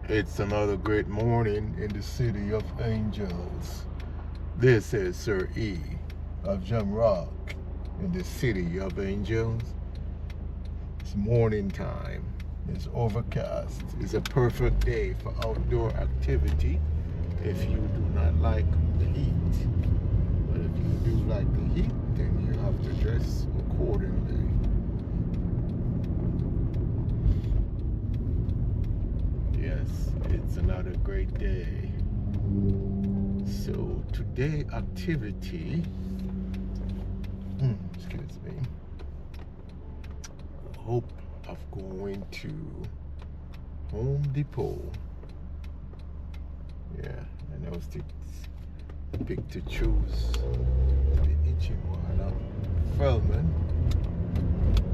It's another great morning in the city of angels. This is Sir E of Jamrock in the city of angels. It's morning time. It's overcast. It's a perfect day for outdoor activity if you do not like the heat. But if you do like the heat, then you have to dress accordingly. Yes, it's another great day. So today activity, excuse me, I hope of going to Home Depot. Yeah, and I was to pick to choose the itching one of Feldman.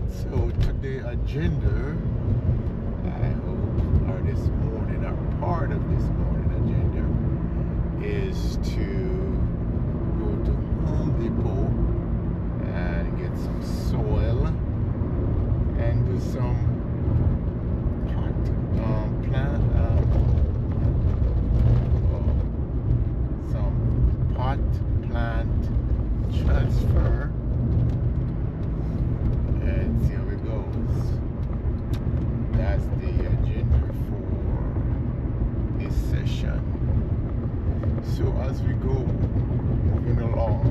So today agenda, I hope, or this morning, or part of this morning agenda, is to go to Home Depot and get some soil and do some pot plant transfer and see how it goes. That's the agenda for this session. So as we go moving along,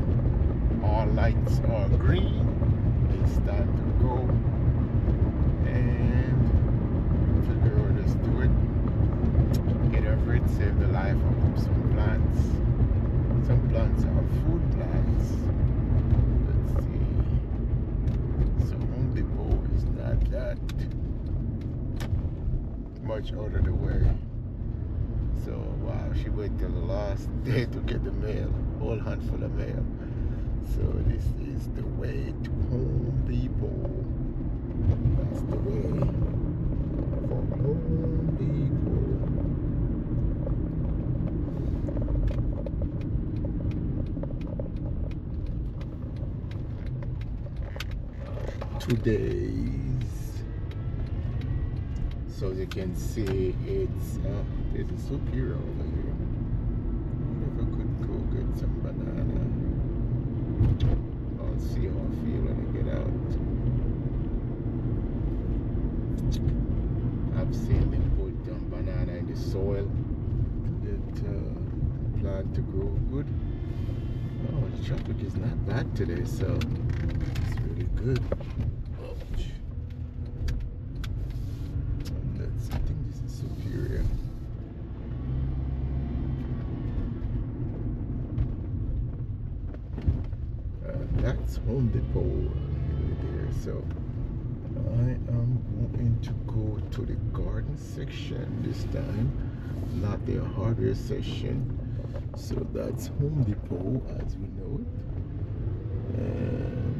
all lights are green. It's time to go and figure out just do it. Get over it, save the life of some plants. Some plants are food plants. Let's see. So Home Depot is not that much out of the way. So wow, she waited till the last day to get the mail, whole handful of mail. So this is the way to Home Depot. That's the way for Home Depot. Today's, so as you can see, it's there's a Superior over here. I wonder if I could go get some banana. I'll see how I feel when I get out. I've seen them put banana in the soil to get plant to grow good. Oh, the traffic is not bad today, so it's really good. I think this is Superior. That's Home Depot there. So I am going to go to the garden section this time, not their hardware section. So that's Home Depot as we know it. And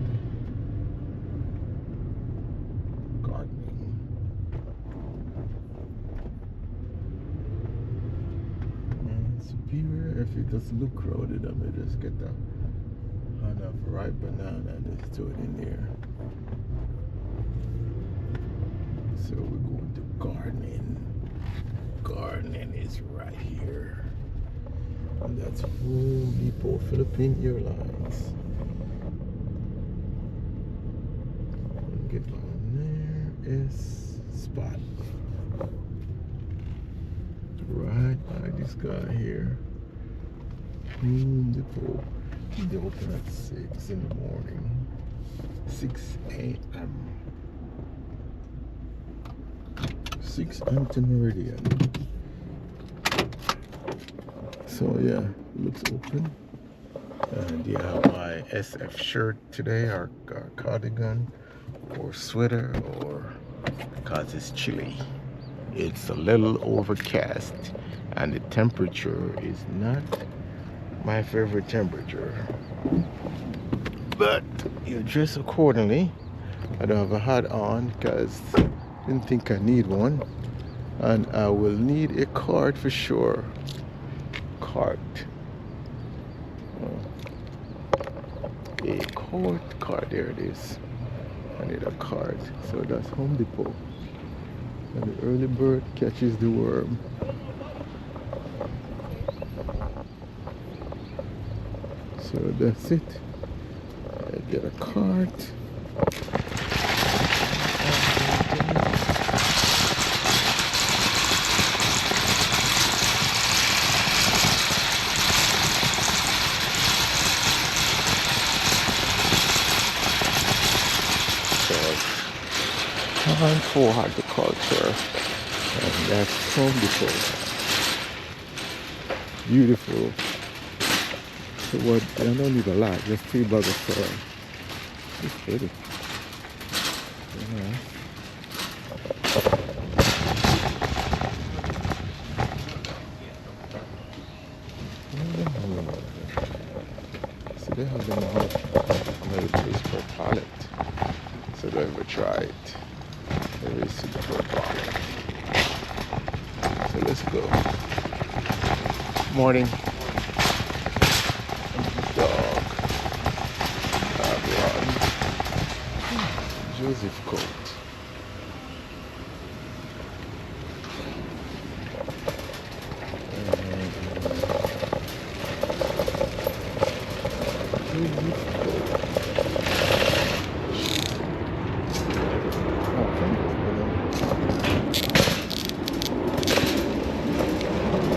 gardening. And Superior, if it doesn't look crowded, I may just get a hand of ripe banana and just throw it in there. So we're going to gardening. Gardening is right here. And that's Home Depot, Philippine Airlines. Get on there is spot. Right by this guy here. Home Depot. They open at 6 in the morning. 6 a.m. 6 Hampton Meridian. So yeah, looks open. And you have my SF shirt today, or cardigan, or sweater, or because it's chilly. It's a little overcast, and the temperature is not my favorite temperature. But you dress accordingly. I don't have a hat on because I didn't think I need one. And I will need a card for sure. Card. A card, there it is. I need a card. So that's Home Depot. And the early bird catches the worm. So that's it. I get a cart. So time for agriculture, and that's Home Depot. Beautiful. So what? I don't need a lot, just 3 bags of soil. It's pretty. Yeah. So they have them out another place per pallet. So don't ever try it. There is super per pallet. So let's go. Morning. Dog. Avion. Joseph Coat.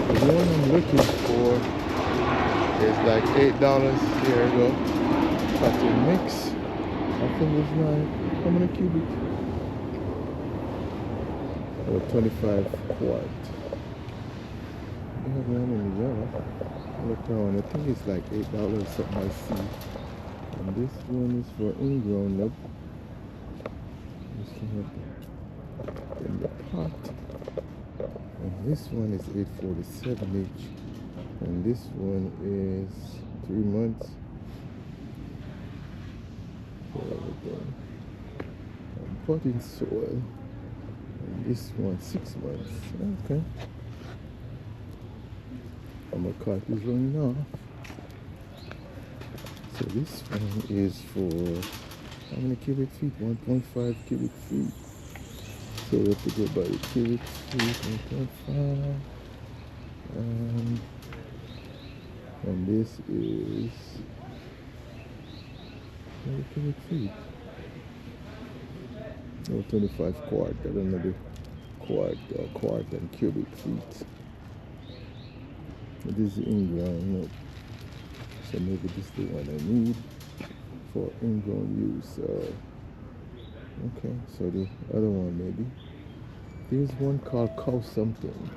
The one I'm looking for is like $8. Here we go. Pattern mix. I think it's like, how many cubic? Or 25 quart. They have one in the yellow. Look around. I think it's like $8 something I see. And this one is for ingrown nut. In the pot. And this one is $8.47 each. And this one is 3 months. I'm potting soil. And this one 6 months. Okay. And my cart is running off. So this one is for how many cubic feet? 1.5 cubic feet. So we have to go by the cubic feet, 1.5. And this is how many cubic feet? Oh, 25 quart. I don't know the quart and cubic feet. This is ingrown nut. So maybe this is the one I need for ingrown use. Okay, so the other one maybe. There's one called cow something.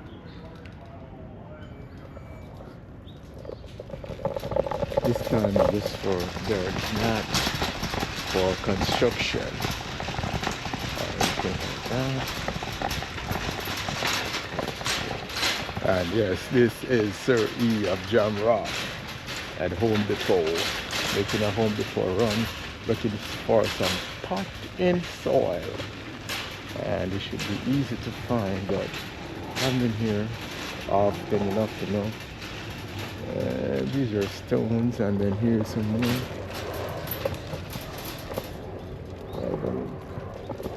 This time just for dirt, not for construction or anything like that. And yes, this is Sir E of John Ross at Home Depot, making a Home Depot run, looking for some pot in soil. And it should be easy to find, but I've been here often enough to know. These are stones, and then here's some more.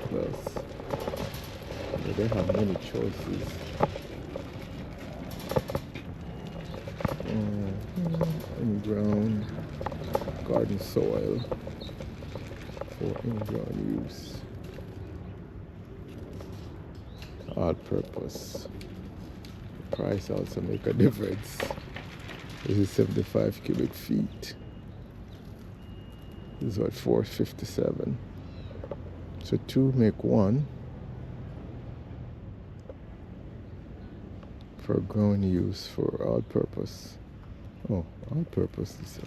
Plus, they have many choices. In-ground garden soil for in-ground use. All purpose. The price also make a difference. This is 75 cubic feet. This is what, $4.57. So 2 make 1 for growing use for all purpose. Oh, all purpose is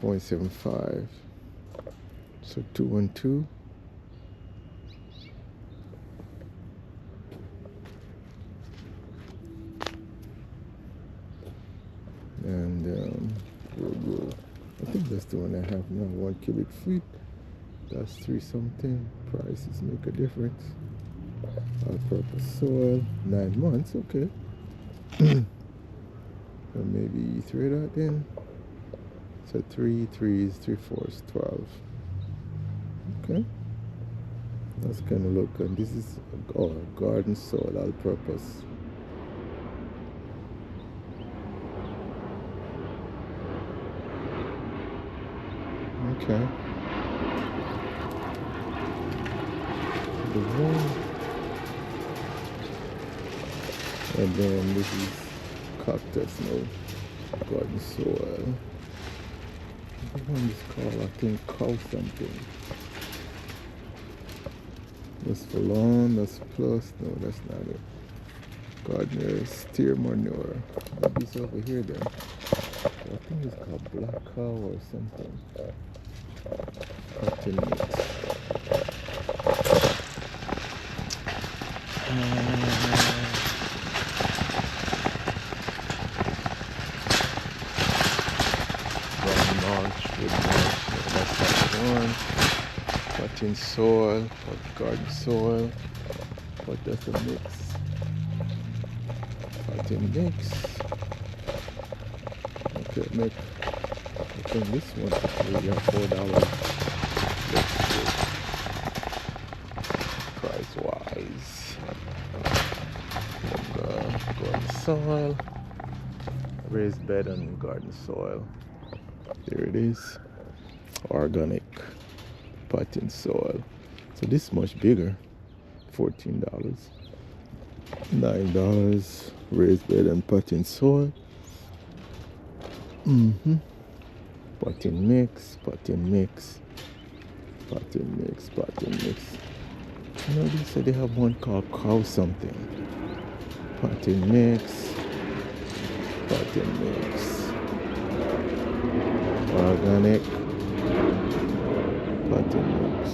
4.75. So 2 and 2. And I think that's the one I have now, 1 cubic feet. That's 3 something. Prices make a difference. All purpose soil, 9 months, okay. So maybe 3 that then. So 3 3s, 3 4s, 12. Okay. That's kind of look good. This is garden soil all purpose. Okay. The one, and then this is cactus no garden soil. The one is called, I think, cow something. That's for lawn, that's plus, no, that's not it. Gardener steer manure. Maybe it's over here then. I think it's called black cow or something. Cotton mix. Brown mulch, wood mulch, no, that's not the one. Cotton soil, garden soil. But that's a mix. Cotton mix. Okay, make. I think this one we got $4. Looks good. Price wise. And, garden soil. Raised bed and garden soil. There it is. Organic potting soil. So this is much bigger. $14. $9. Raised bed and potting soil. Potting mix, potting mix, potting mix, potting mix. You know, they said they have one called cow something. Potting mix, potting mix. Organic potting mix.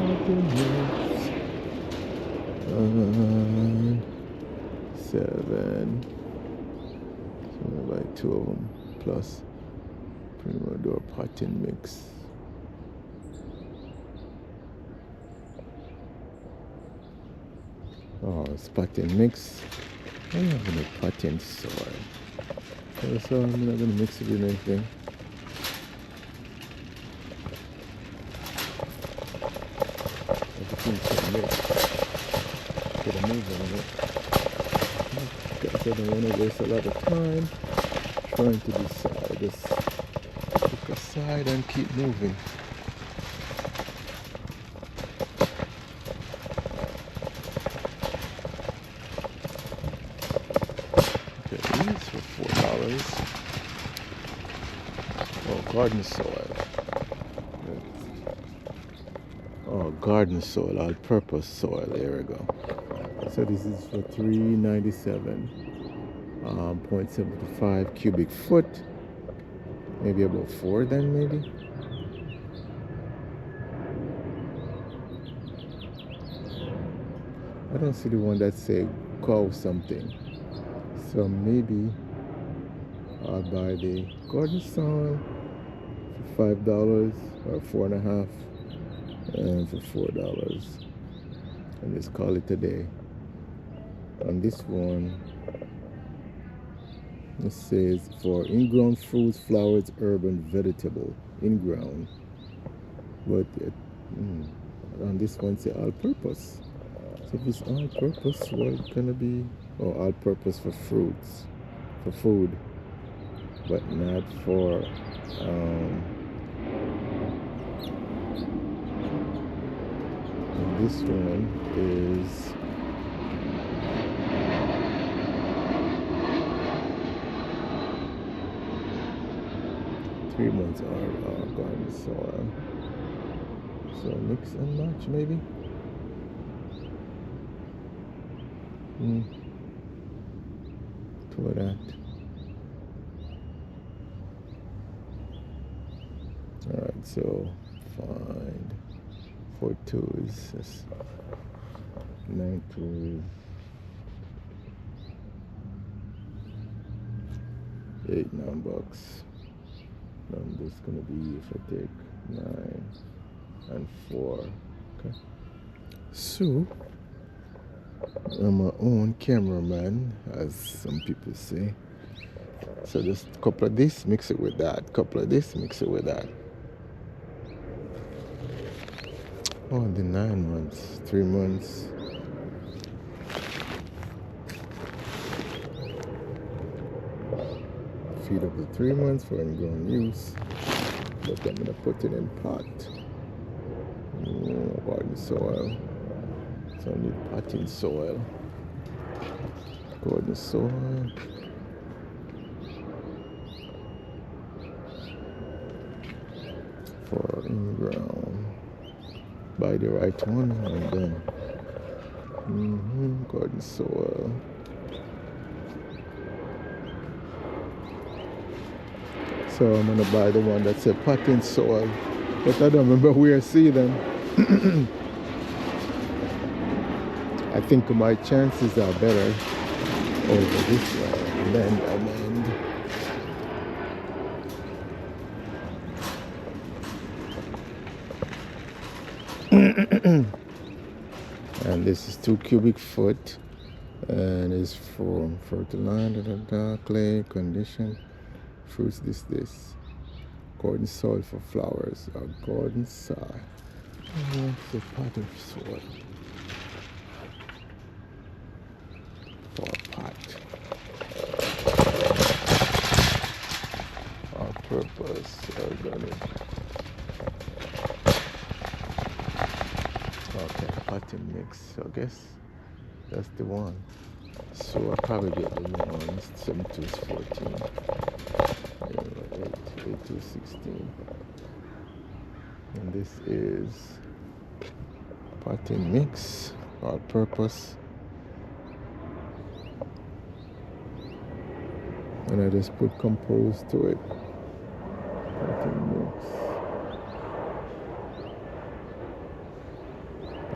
Potting mix. 7. So I'm gonna buy 2 of them plus Primador potting mix. Oh, it's potting mix. I'm not gonna potting soil. So I'm not gonna mix it with anything. Everything can mix. Get a move on it. Guys, I don't want to waste a lot of time trying to decide. Just pick a side and keep moving. Okay, these for $4. Oh, garden soil. Oh, garden soil, all-purpose soil. There we go. So this is for $3.97. 0.75 cubic foot. Maybe about 4 then, maybe. I don't see the one that say cow something. So maybe I'll buy the garden soil for $5 or 4.5, and for $4. And just call it a day. On this one, it says for in-ground fruits, flowers, herb, and vegetable. In-ground. But on this one, say all-purpose. So if it's all-purpose, what it's gonna be? Oh, all-purpose for fruits, for food, but not for. And this one is. 3 months are garden soil. So mix and match maybe. For that. Alright, so find 4 2s. That's 9 2, 8 $9. I'm just gonna be, if I take 9 and 4. Okay. So I'm my own cameraman, as some people say. So just a couple of this, mix it with that. Couple of this, mix it with that. Oh, the 9 months, 3 months. Feed up the 3 months for ingrown use. But I'm gonna put it in pot. Garden soil. So I need potting soil. Garden soil. For in-ground. Buy the right one and then garden soil. So I'm gonna buy the one that said potting soil, but I don't remember where I see them. I think my chances are better over this way. Blend. And this is 2 cubic foot, and it's from fertilizer, clay, condition, fruits. This garden soil for flowers, or garden soil. It's a pot of soil for a pot. Our purpose, organic. Okay, potting mix. So I guess that's the one. So I'll probably get the new one. 7 to 14. 8 to 16. And this is potting mix, all purpose. And I just put compost to it. Potting mix.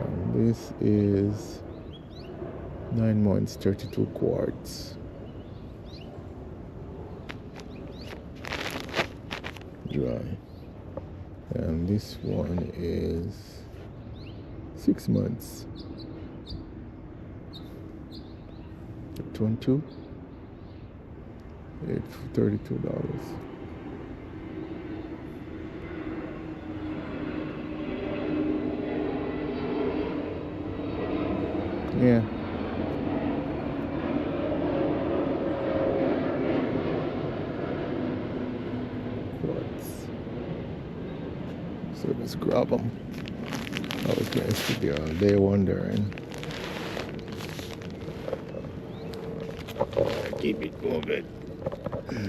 And this is 9 months, 32 quarts. Dry. And this one is 6 months. 22. It's $32. Yeah. Quartz. So let's grab them. I was going to sit there all day wondering. Keep it moving.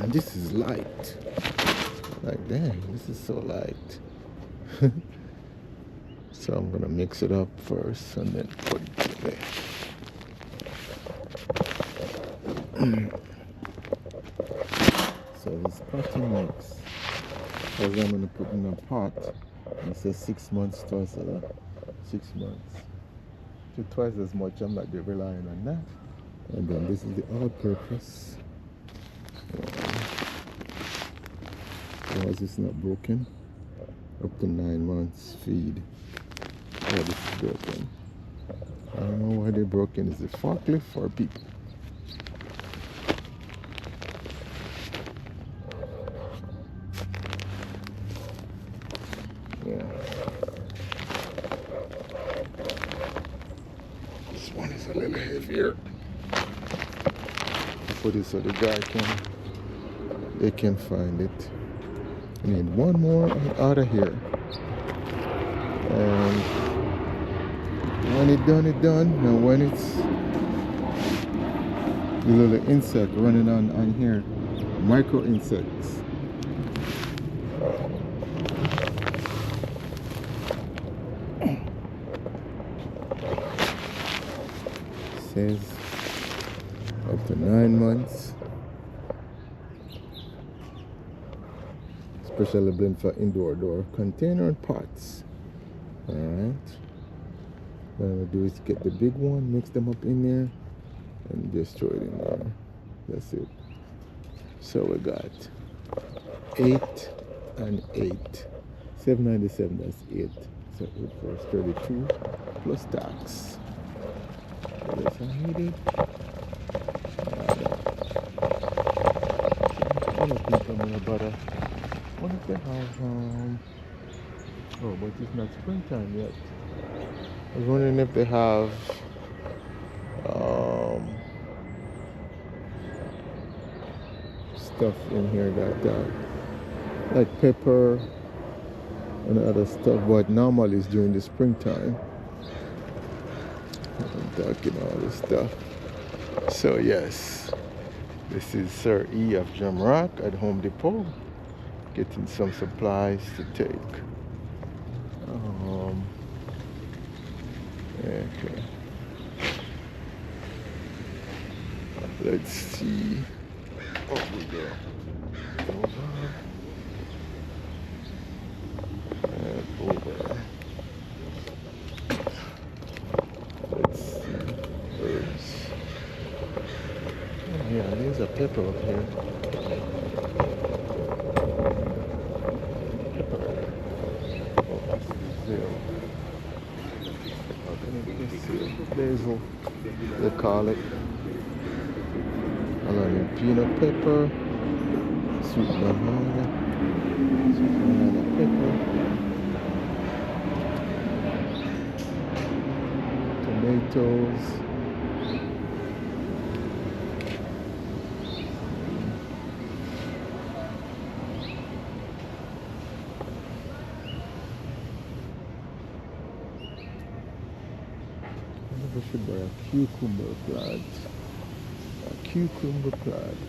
This is light. Like, dang, this is so light. So I'm gonna mix it up first and then put it there. So this potting mix, because I'm gonna put in a pot. It says 6 months, twice 6 months. To twice as much. I'm not relying on that. And then this is the all-purpose. Why is this not broken? Up to 9 months feed. Oh, this is broken. I don't know why they're broken. Is it forklift or people? Yeah. This one is a little heavier. Put it so the guy they can find it. I need one more out of here. And when it's done, it's done. Now when it's the little insect running on here, micro insects. Says up to 9 months. Specially blend for indoor door container and pots. Alright. What I'm gonna do is get the big one, mix them up in there, and just throw it in there. That's it. So we got 8 and 8. $7.97, that's 8. So 8 for 32 plus tax. That's I need it. peanut butter. What if they have oh, but it's not springtime yet. I was wondering if they have um stuff in here that like pepper and other stuff, but normally it's during the springtime. I'm talking all this stuff. So yes, this is Sir E of Jamrock at Home Depot, getting some supplies to take. Okay. Let's see. Oh, we go. Over. And over. Let's see. Herbs. Oh, yeah, there's a pepper up here. Pepper. Oh, that's basil. Basil, they call it. Along peanut pepper, sweet banana pepper, tomatoes, we should buy a cucumber plant. A cucumber plant.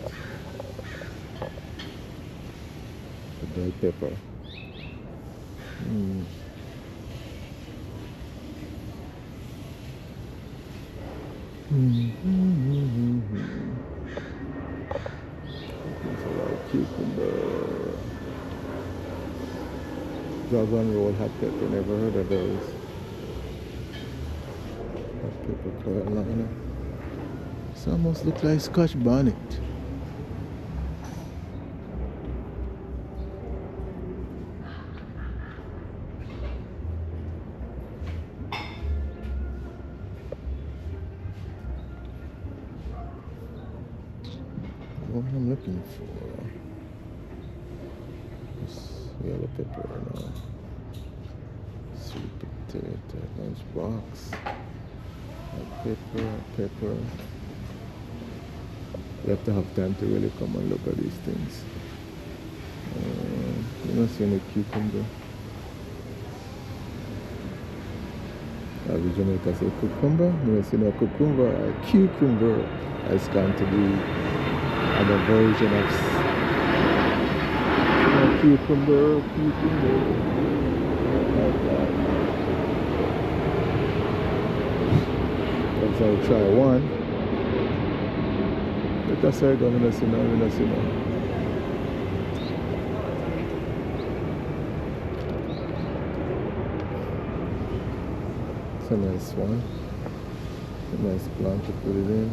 A bell pepper. There's a lot of cucumber. Dragon roll hot pepper, never heard of those. Pepper Carolina. This almost looks like Scotch bonnet. What I'm looking for. This yellow pepper now. Sweet potato, lunchbox. Pepper. You have to have time to really come and look at these things. You don't see any cucumber. As Jamaica say cucumber, you don't see no cucumber. A cucumber is going to be another version of cucumber. Like that. So I'll try one. Let us say I'm going to see now. It's a nice one. A nice plant to put it in.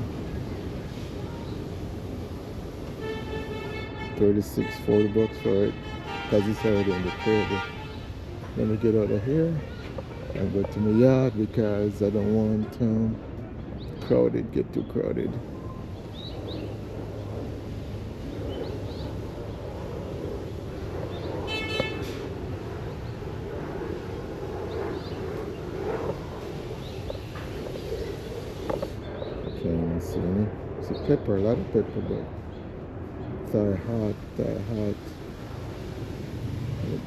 36, 40 bucks for it. Because it's already in the crate. Let me get out of here and go to my yard because I don't want get too crowded. Can't even see any. It's a pepper, a lot of pepper, but thigh hot.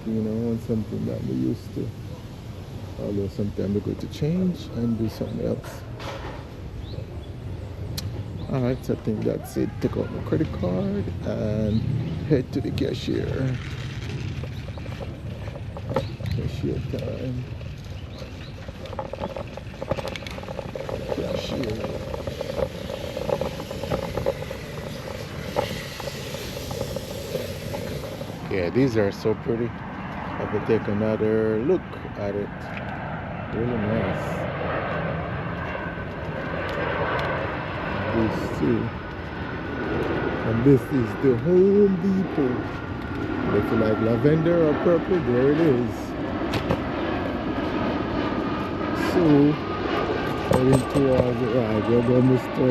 You know, I want something that we used to. Although sometimes we go to change and do something else. Alright, so I think that's it. Take out my credit card and head to the cashier. Cashier time. Cashier. Yeah, these are so pretty. I could take another look at it. Really nice. This too. And this is the Home Depot. If you like lavender or purple, there it is. So, heading towards the right, we're going Mr.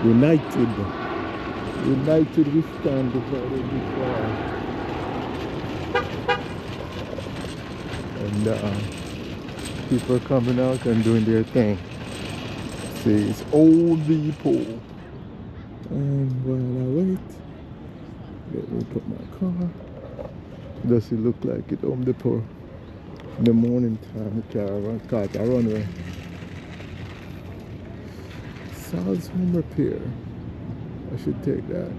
United. United we stand, divided we fall. And people are coming out and doing their thing. See, it's Old Depot. And while I wait, let me put my car. Does it look like it Home Depot? In the morning time, the car run away. Sal's Home Repair. I should take that.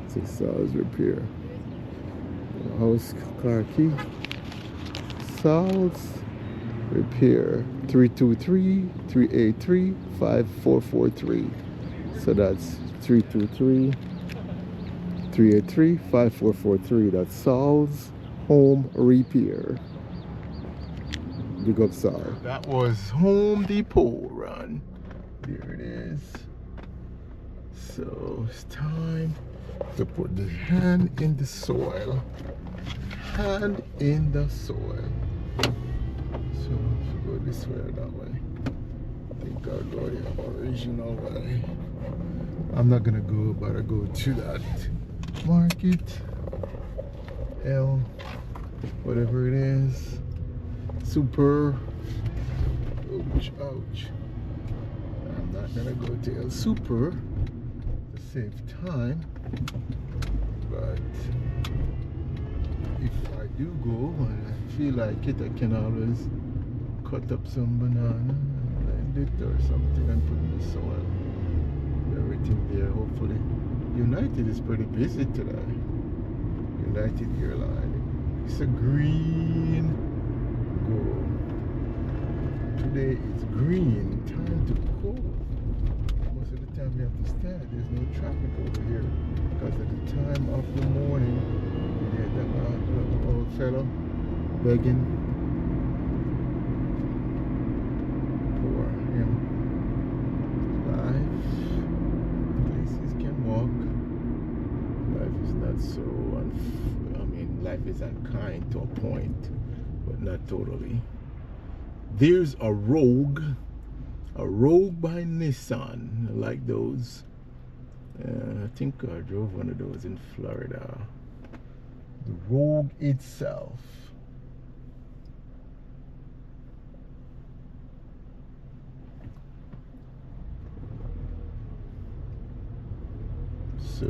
It's a Sal's Repair. House car key. Sal's Repair 323-383-5443. So that's 323-383-5443. That's Sal's Home Repair. Big up Sal. That was Home Depot run. There it is. So it's time to put the hand in the soil. Hand in the soil. So if you go this way or that way, I think I'll go the original way. I'm not gonna go, but I go to that market. L, whatever it is. Super. Ouch, ouch. I'm not gonna go to El Super to save time, but if I do go and I feel like it, I can always cut up some banana and blend it or something and put in the soil. Everything there, hopefully. United is pretty busy today. United Airline. It's a green go. Today it's green. Time to go. Most of the time we have to stand. There's no traffic over here because at the time of the morning, yeah, that old fellow begging for him. Life, places can walk. Life is not so life is unkind to a point, but not totally. There's a Rogue by Nissan. I like those. I think I drove one of those in Florida. The Rogue itself. So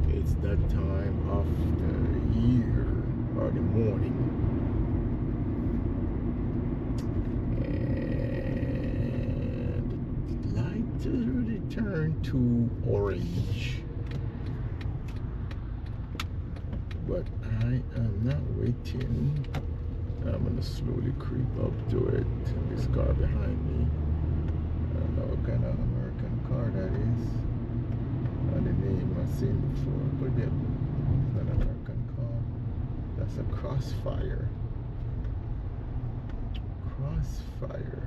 it's that time of the year or the morning, and the light is really turned to orange, but I am not waiting. I'm gonna slowly creep up to it. This car behind me, I don't know what kind of American car that is. The name I've seen before, but yeah, it's not an American car. That's a Crossfire. Crossfire.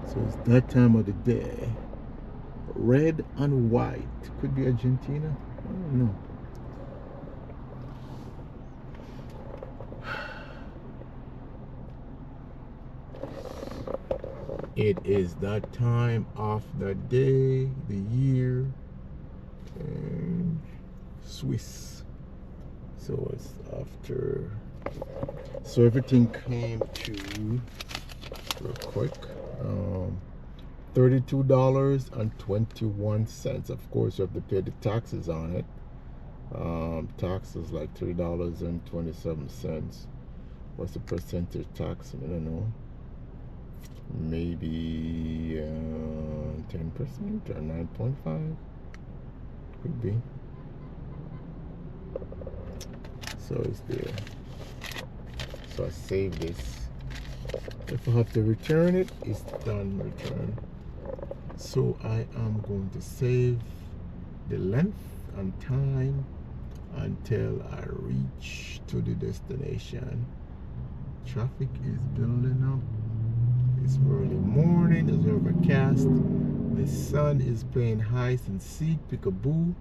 So it's that time of the day. Red and white. Could be Argentina. I don't know. It is that time of the day, the year, and Swiss. So it's after. So everything came to real quick. $32.21. Of course, you have to pay the taxes on it. Taxes like $3.27. What's the percentage tax? I don't know. Maybe 10% or 9.5. Could be. So it's there. So I save this. If I have to return it, it's done return. So I am going to save the length and time until I reach to the destination. Traffic is building up. It's early morning, it's overcast. The sun is playing hide and seek, peekaboo,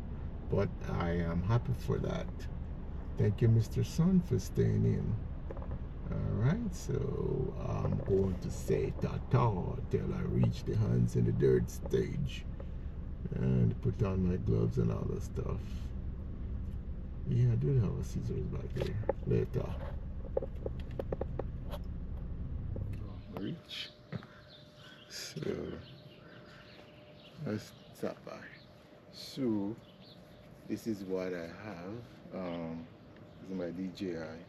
but I am happy for that. Thank you, Mr. Sun, for staying in. Alright, so I'm going to say ta-ta till I reach the hands in the dirt stage and put on my gloves and all that stuff. Yeah, I do have a scissors back there. Later. Reach. So let's stop by. So this is what I have. This is my DJI.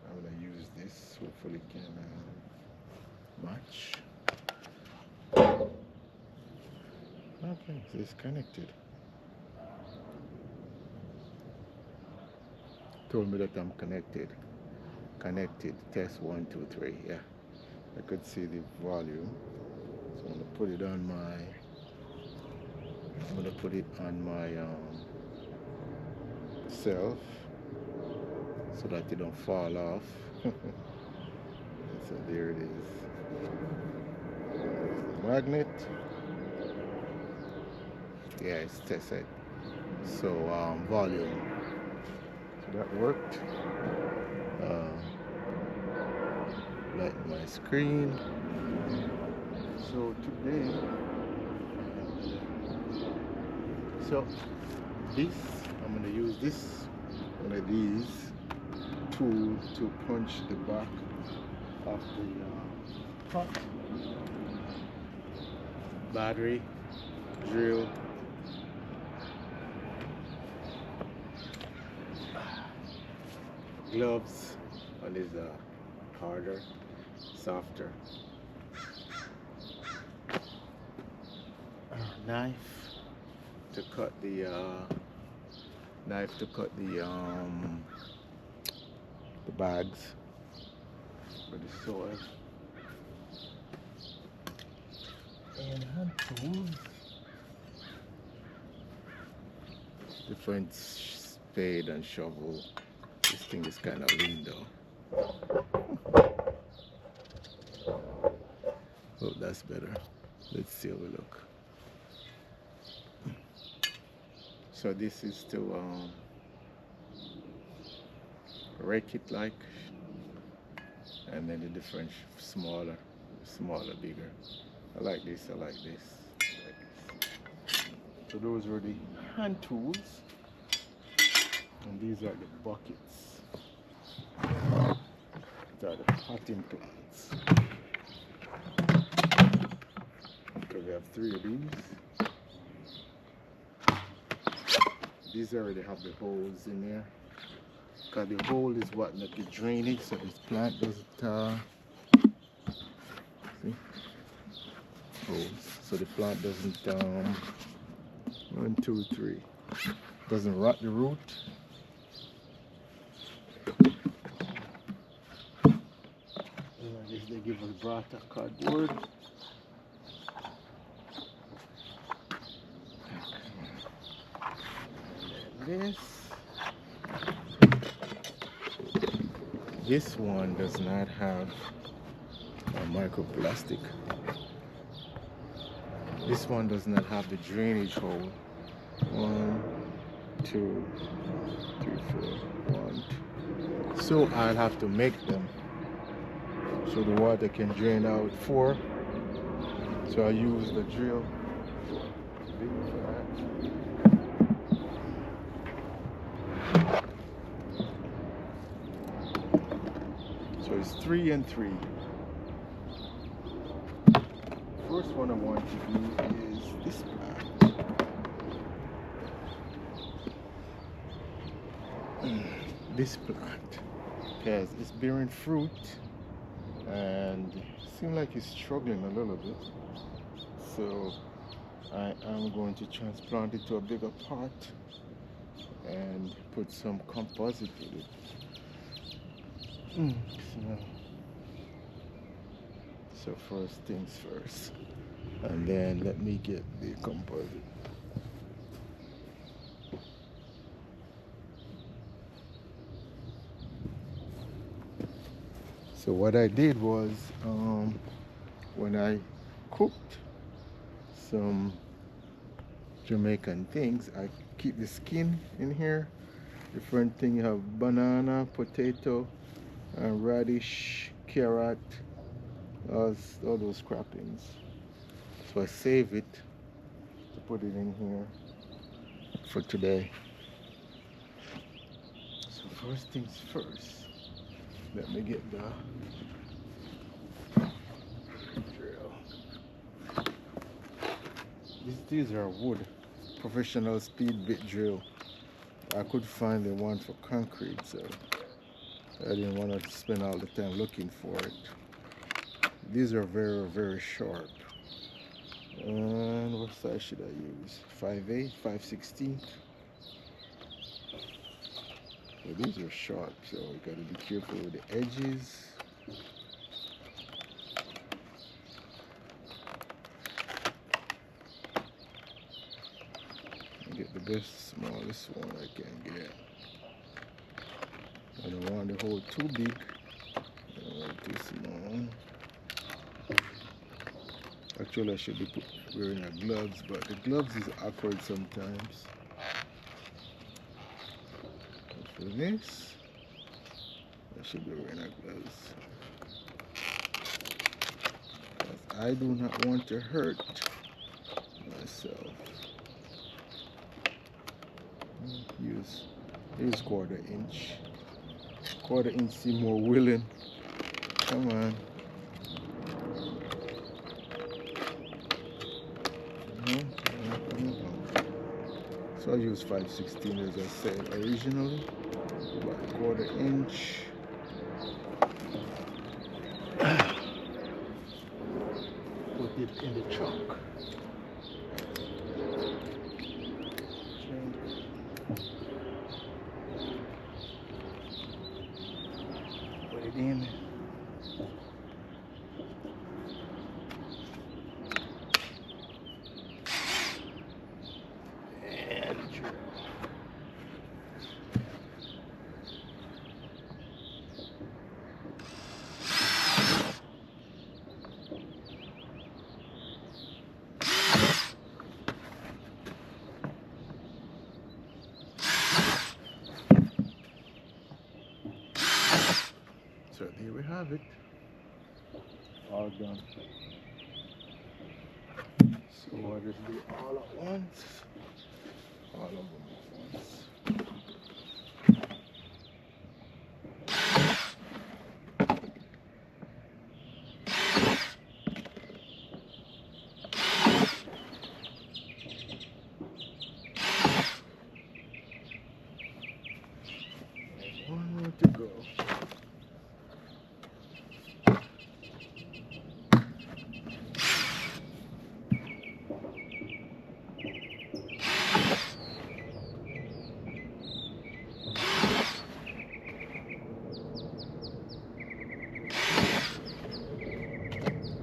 I'm gonna use this. Hopefully it can match. Okay, so it's connected. Told me that I'm connected. Connected. Test 1, 2, 3. Yeah, I could see the volume. So I'm gonna put it on my. I'm gonna put it on my self so that it don't fall off. So there it is. Magnet. Yeah, it's tested. So volume. So that worked. Light my screen. So today, so this, I'm gonna use this one of these tools to punch the back of the pot. Battery, drill, gloves. One is harder, softer. Knife to cut the bags for the soil. And hand tools. Different spade and shovel. This thing is kind of lean though. Oh, that's better. Let's see how we look. So this is to rake it like, and then the different smaller, bigger. I like this. I like this. So those were the hand tools, and these are the buckets. These are the potting plants. So we have 3 of these. These already have the holes in there, because the hole is what makes it drainage, so this plant doesn't see holes, so the plant doesn't 1, 2, 3 doesn't rot the root. And I guess they give us brought a cardboard. This one does not have a microplastic. This one does not have the drainage hole. 1, 2, 3, 4, 1, 2. So I'll have to make them so the water can drain out 4. So I use the drill for that. So it's 3 and 3. First one I want to do is this plant. This plant, because it's bearing fruit and it seems like it's struggling a little bit. So I am going to transplant it to a bigger pot and put some composite in it. So first things first, and then let me get the composite. So what I did was, when I cooked some Jamaican things, I keep the skin in here. Different thing, you have banana, potato, and radish, carrot, all those scrappings. So I save it to put it in here for today. So first things first, let me get the drill. These are wood, professional speed bit drill. I could find the one for concrete, so I didn't want to spend all the time looking for it. These are very, very sharp. And what size should I use? 5/8, 5/16. So these are sharp, so we gotta be careful with the edges. Get the best smallest one I can get. I don't want the hole too big. I don't want it too small. Actually, I should be wearing a gloves, but the gloves is awkward sometimes. But for this, I should be wearing a gloves. Because I do not want to hurt myself. Use quarter-inch. Quarter-inch seem more willing. Come on. So I use 5/16 as I said originally, about quarter-inch. Put it in the trunk. Put it in. So there we have it. All done. So I just do all at once. All of them at once. One more to go.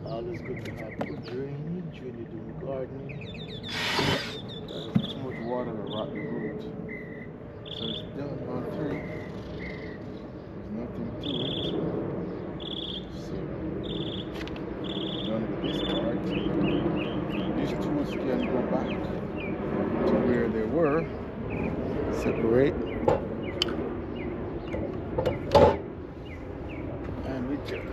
Always good to have good drainage when you're doing gardening. There's too much water to rot the root. So it's done on 3. There's nothing to it. So done with this part. These tools can go back to where they were. Separate. And return.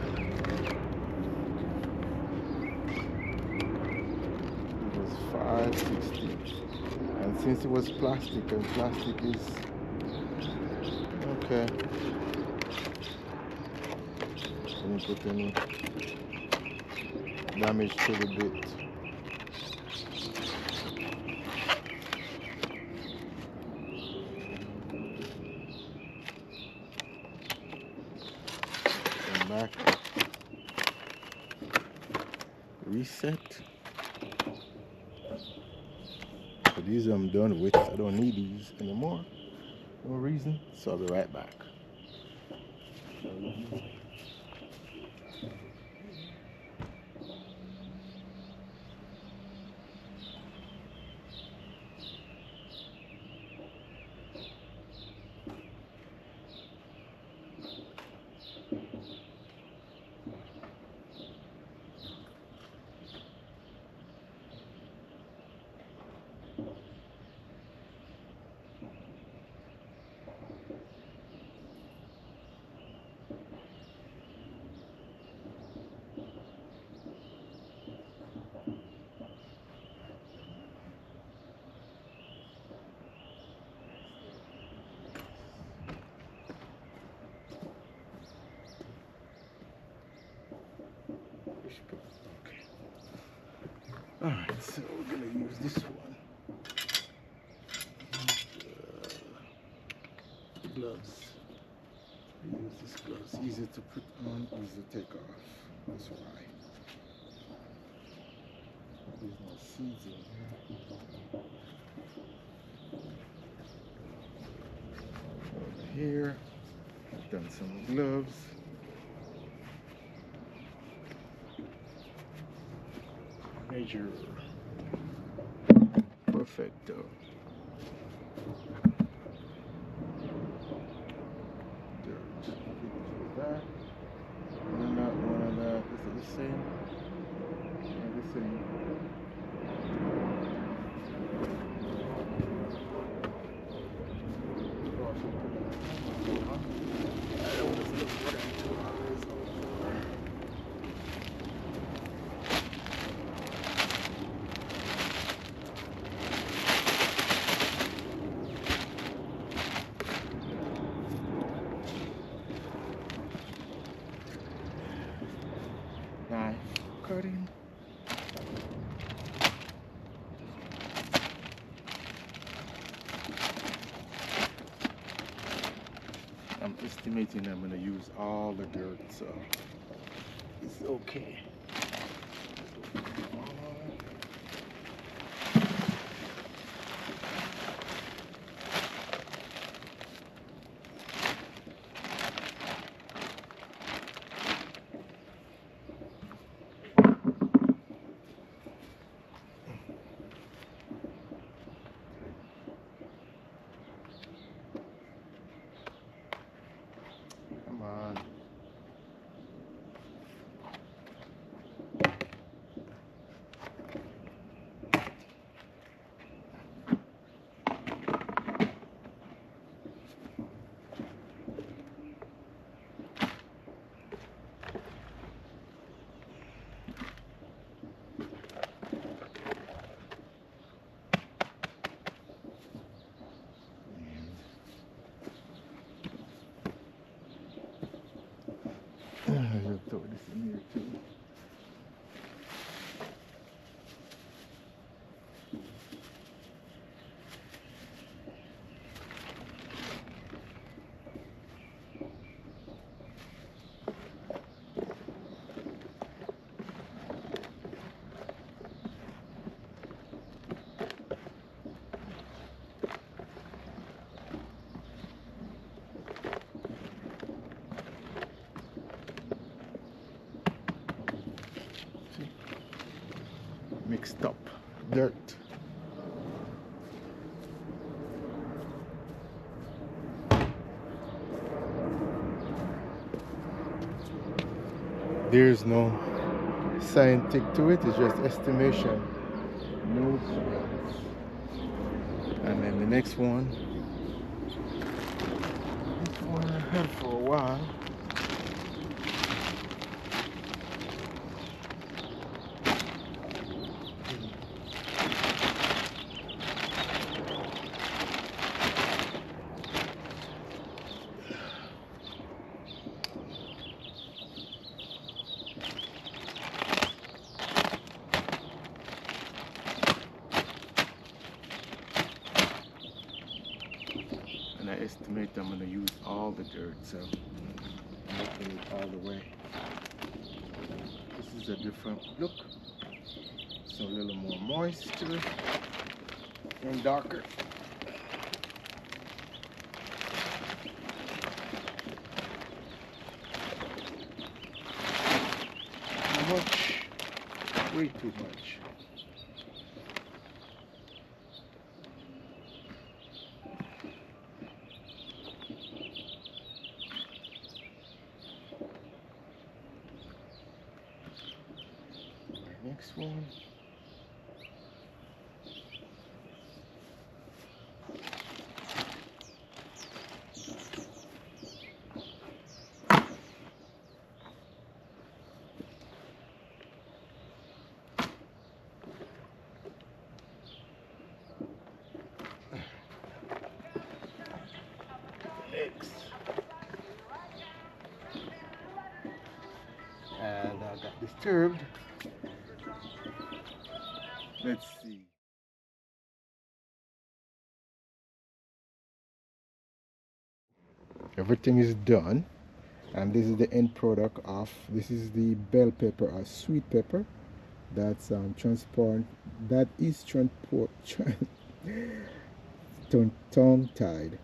It was 5/16. And since it was plastic, and plastic is okay. Didn't put any damage to the bit. Come back. Reset. So these I'm done with. I don't need these anymore. No reason. So I'll be right back. push button. Okay. Alright, so we're gonna use this one. Gloves. We use this gloves. Easy to put on, easy to take off. That's why. There's no seeds in here. Over here, I've done some gloves. Measure. Perfecto. Dirt. That. One of that, one of that. Is it the same? Yeah, the same. Knife cutting. I'm estimating I'm gonna use all the dirt, so it's okay. Come on. I'll throw this in here too. Mixed up dirt. There's no scientific to it, it's just estimation. No science. And then the next one. This one I had for a while. And I estimate I'm going to use all the dirt, so I'm making it all the way. This is a different look. It's a little more moisture and darker. Too much, way too much. Next one. Next. And I got this disturbed. Let's see. Everything is done, and this is the end product of this is the bell pepper or sweet pepper that's transport that is transport tongue tied.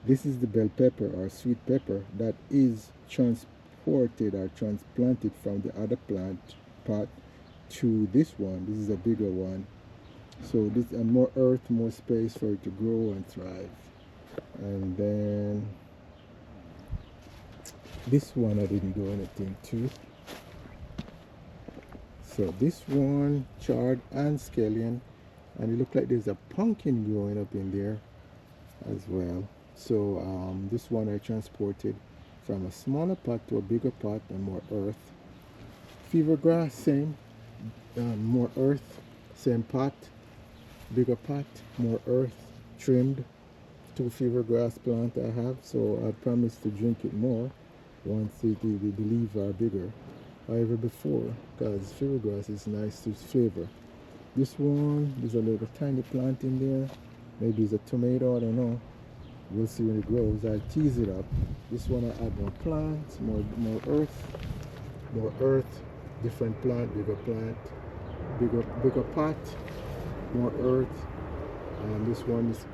This is the bell pepper or sweet pepper that is transported or transplanted from the other plant pot to this one. This is a bigger one, so this more earth, more space for it to grow and thrive. And then this one I didn't do anything to. So this one charred and scallion, and it looks like there's a pumpkin growing up in there as well. So this one I transported from a smaller pot to a bigger pot and more earth. Fever grass, same, more earth, same pot, bigger pot, more earth, trimmed. 2 fever grass plant I have, so I promise to drink it more once the leaves are bigger. However, before, because fever grass is nice to flavor. This one, there's a little tiny plant in there. Maybe it's a tomato, I don't know. We'll see when it grows. I tease it up. This one I add more plants, more earth, different plant, bigger pot, more earth. And this one is,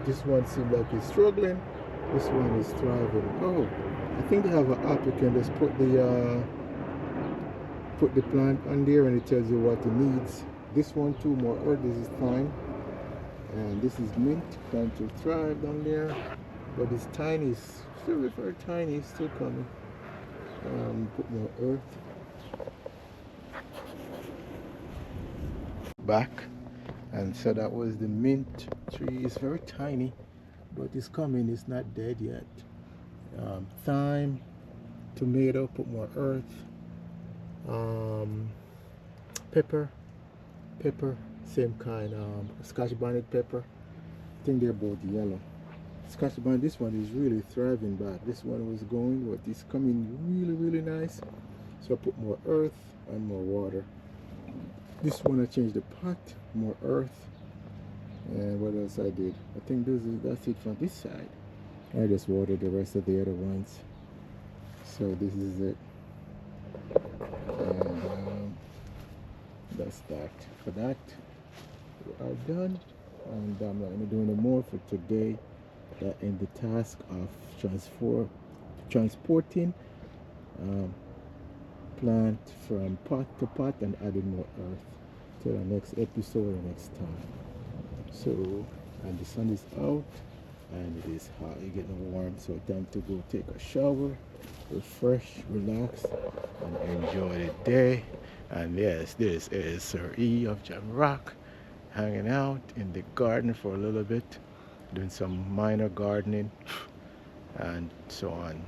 this one seems like it's struggling. This one is thriving. Oh, I think they have an app. You can just put the plant on there and it tells you what it needs. This one too, more earth. This is thyme, and this is mint. Trying to thrive down there, but it's tiny. It's very, very tiny. It's still coming. Put more earth. Back, and so that was the mint tree. It's very tiny, but it's coming. It's not dead yet. Thyme, tomato. Put more earth. Pepper, same kind. Scotch bonnet pepper. I think they're both yellow. Scotch bonnet. This one is really thriving back. This one was going, but it's coming really, really nice. So I put more earth and more water. This one I changed the pot, more earth, and what else I did? I think that's it from this side. I just watered the rest of the other ones. So this is it. And that's that. For that, we are done, and I'm not going to do any more for today. That ends the task of transporting plant from pot to pot and adding more earth. Till the next episode or next time. So, and the sun is out and it is hot, it's getting warm, so time to go take a shower, refresh, relax, and enjoy the day. And yes, this is Sir E of Jamrock hanging out in the garden for a little bit, doing some minor gardening and so on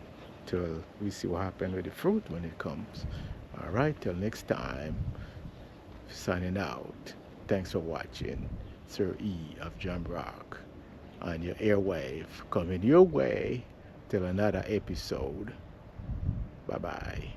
till we see what happens with the fruit when it comes. All right, till next time, signing out. Thanks for watching. Sir E of Jamrock on your airwave, coming your way till another episode. Bye bye.